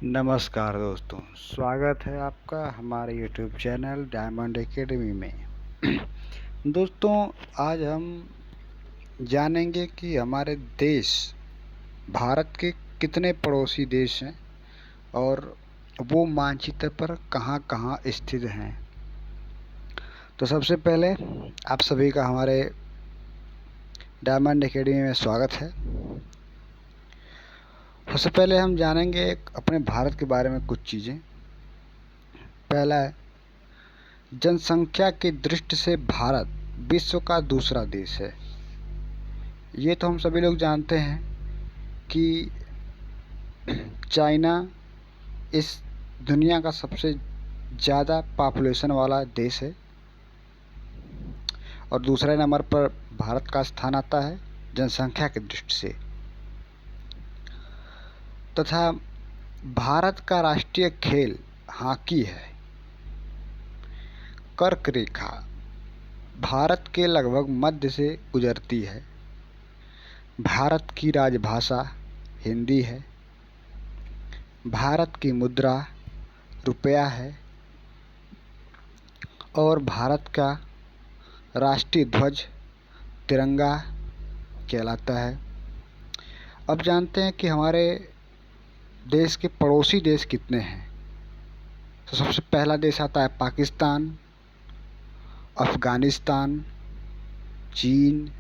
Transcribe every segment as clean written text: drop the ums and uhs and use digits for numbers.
नमस्कार दोस्तों, स्वागत है आपका हमारे यूट्यूब चैनल डायमंड एकेडमी में। दोस्तों, आज हम जानेंगे कि हमारे देश भारत के कितने पड़ोसी देश हैं और वो मानचित्र पर कहाँ-कहाँ स्थित हैं। तो सबसे पहले आप सभी का हमारे डायमंड एकेडमी में स्वागत है। सबसे पहले हम जानेंगे अपने भारत के बारे में कुछ चीज़ें। पहला है, जनसंख्या की दृष्टि से भारत विश्व का दूसरा देश है। ये तो हम सभी लोग जानते हैं कि चाइना इस दुनिया का सबसे ज़्यादा पॉपुलेशन वाला देश है और दूसरे नंबर पर भारत का स्थान आता है जनसंख्या की दृष्टि से। तथा भारत का राष्ट्रीय खेल हॉकी है। कर्क रेखा भारत के लगभग मध्य से गुजरती है। भारत की राजभाषा हिंदी है। भारत की मुद्रा रुपया है और भारत का राष्ट्रीय ध्वज तिरंगा कहलाता है। अब जानते हैं कि हमारे देश के पड़ोसी देश कितने हैं। तो सबसे पहला देश आता है पाकिस्तान, अफ़गानिस्तान, चीन,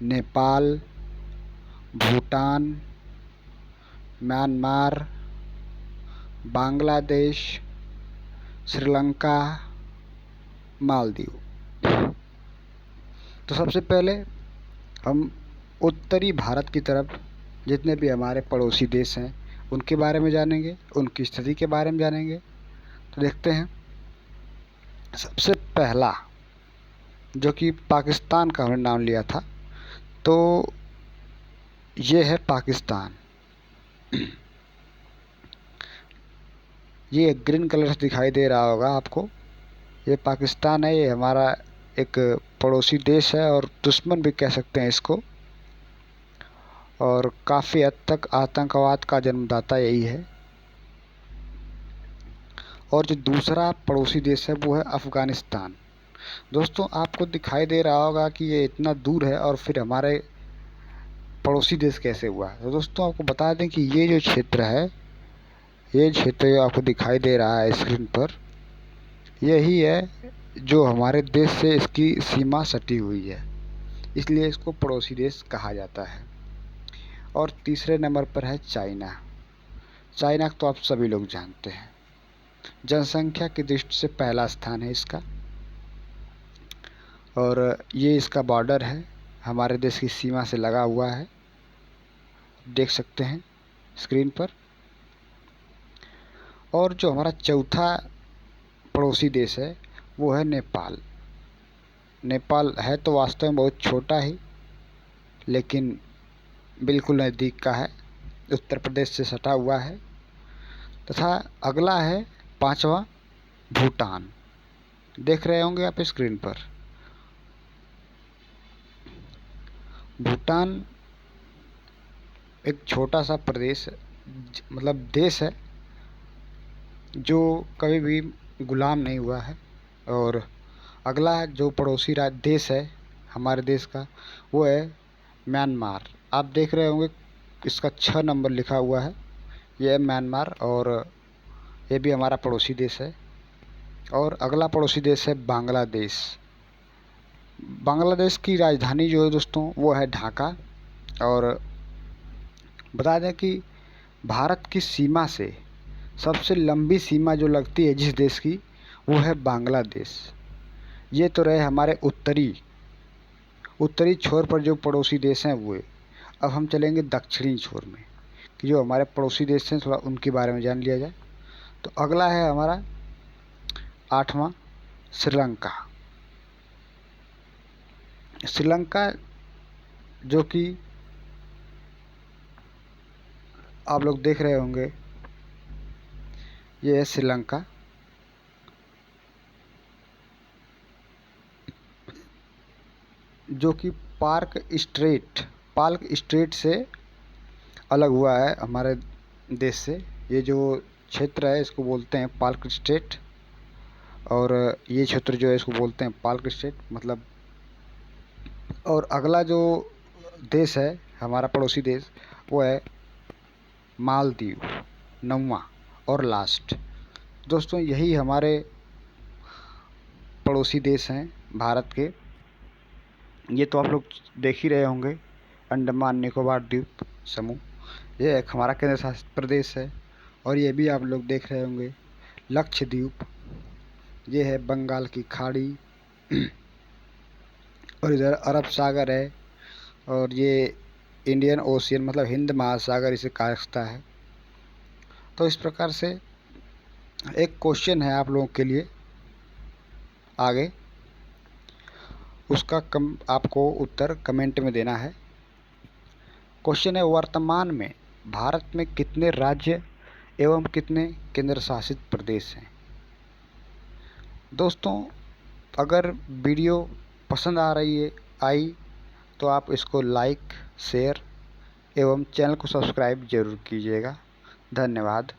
नेपाल, भूटान, म्यांमार, बांग्लादेश, श्रीलंका, मालदीव। तो सबसे पहले हम उत्तरी भारत की तरफ जितने भी हमारे पड़ोसी देश हैं उनके बारे में जानेंगे, उनकी स्थिति के बारे में जानेंगे। तो देखते हैं, सबसे पहला जो कि पाकिस्तान का हमने नाम लिया था, तो ये है पाकिस्तान। ये ग्रीन कलर से दिखाई दे रहा होगा आपको। ये पाकिस्तान है। ये हमारा एक पड़ोसी देश है और दुश्मन भी कह सकते हैं इसको, और काफ़ी हद तक आतंकवाद का जन्मदाता यही है। और जो दूसरा पड़ोसी देश है वो है अफ़गानिस्तान। दोस्तों, आपको दिखाई दे रहा होगा कि ये इतना दूर है और फिर हमारे पड़ोसी देश कैसे हुआ। तो दोस्तों, आपको बता दें कि ये जो क्षेत्र है, ये क्षेत्र जो आपको दिखाई दे रहा है स्क्रीन पर, यही है जो हमारे देश से इसकी सीमा सटी हुई है, इसलिए इसको पड़ोसी देश कहा जाता है। और तीसरे नंबर पर है चाइना। चाइना तो आप सभी लोग जानते हैं, जनसंख्या की दृष्टि से पहला स्थान है इसका, और ये इसका बॉर्डर है, हमारे देश की सीमा से लगा हुआ है, देख सकते हैं स्क्रीन पर। और जो हमारा चौथा पड़ोसी देश है वो है नेपाल। नेपाल है तो वास्तव में बहुत छोटा ही, लेकिन बिल्कुल नज़दीक का है, उत्तर प्रदेश से सटा हुआ है। तथा अगला है पांचवा भूटान। देख रहे होंगे आप स्क्रीन पर। भूटान एक छोटा सा प्रदेश मतलब देश है जो कभी भी गुलाम नहीं हुआ है। और अगला जो पड़ोसी देश है हमारे देश का वो है म्यांमार। आप देख रहे होंगे इसका 6 नंबर लिखा हुआ है, ये है म्यांमार, और ये भी हमारा पड़ोसी देश है। और अगला पड़ोसी देश है बांग्लादेश। बांग्लादेश की राजधानी जो है दोस्तों वो है ढाका। और बता दें कि भारत की सीमा से सबसे लंबी सीमा जो लगती है जिस देश की, वो है बांग्लादेश। ये तो रहे हमारे उत्तरी छोर पर जो पड़ोसी देश हैं वो। अब हम चलेंगे दक्षिणी छोर में कि जो हमारे पड़ोसी देश हैं, थोड़ा उनके बारे में जान लिया जाए। तो अगला है हमारा 8वां श्रीलंका। श्रीलंका जो कि आप लोग देख रहे होंगे, ये है श्रीलंका। जो कि पार्क स्ट्रेट से अलग हुआ है हमारे देश से। ये जो क्षेत्र है इसको बोलते हैं पाल्क स्टेट, और ये क्षेत्र जो है इसको बोलते हैं पाल्क स्टेट मतलब। और अगला जो देश है हमारा पड़ोसी देश, वो है मालदीव, 9वां और लास्ट। दोस्तों यही हमारे पड़ोसी देश हैं भारत के। ये तो आप लोग देख ही रहे होंगे, अंडमान निकोबार द्वीप समूह, ये एक हमारा केंद्र शासित प्रदेश है। और ये भी आप लोग देख रहे होंगे लक्षद्वीप, ये है बंगाल की खाड़ी और इधर अरब सागर है, और ये इंडियन ओशियन मतलब हिंद महासागर इसे काटता है। तो इस प्रकार से एक क्वेश्चन है आप लोगों के लिए आगे, उसका आपको उत्तर कमेंट में देना है। क्वेश्चन है, वर्तमान में भारत में कितने राज्य एवं कितने केंद्र शासित प्रदेश हैं। दोस्तों अगर वीडियो पसंद आई तो आप इसको लाइक, शेयर एवं चैनल को सब्सक्राइब जरूर कीजिएगा। धन्यवाद।